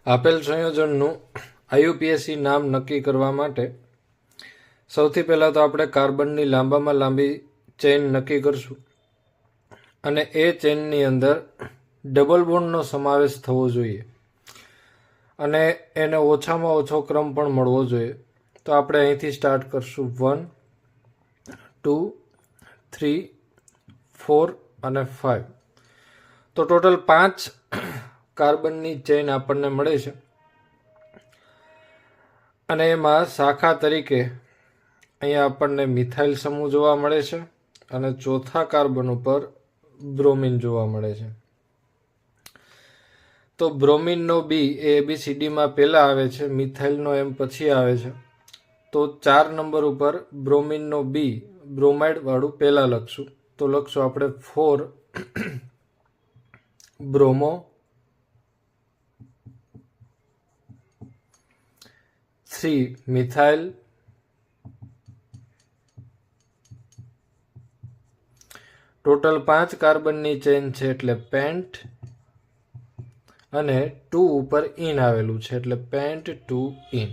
આપેલ સંયોજનનું IUPAC નામ નક્કી કરવા માટે સૌથી પહેલાં તો આપણે કાર્બનની લાંબામાં લાંબી ચેઇન નક્કી કરશું અને એ ચેઇનની અંદર ડબલ બોન્ડનો સમાવેશ થવો જોઈએ અને એને ઓછામાં ઓછો ક્રમ પણ મળવો જોઈએ. તો આપણે અહીંથી સ્ટાર્ટ કરશું 1, 2, 3, 4 અને 5. તો ટોટલ 5 કાર્બનની ચેઇન આપણને મળે છે અને એમાં શાખા તરીકે અહીંયા આપણને મિથાઇલ સમૂહ જોવા મળે છે અને ચોથા કાર્બન ઉપર બ્રોમિન જોવા મળે છે. તો બ્રોમિનનો બી એ ABCDમાં પહેલાં આવે છે, મિથાઇલનો M પછી આવે છે. તો 4 નંબર ઉપર બ્રોમિનનો બી બ્રોમાઇડવાળું પહેલાં લખશું. તો લખશું આપણે 4 બ્રોમો, 3 મિથાઇલ, ટોટલ 5 કાર્બનની ચેઇન છે એટલે પેન્ટ અને 2 ઉપર ઇન આવેલું છે એટલે પેન્ટ 2 ઇન.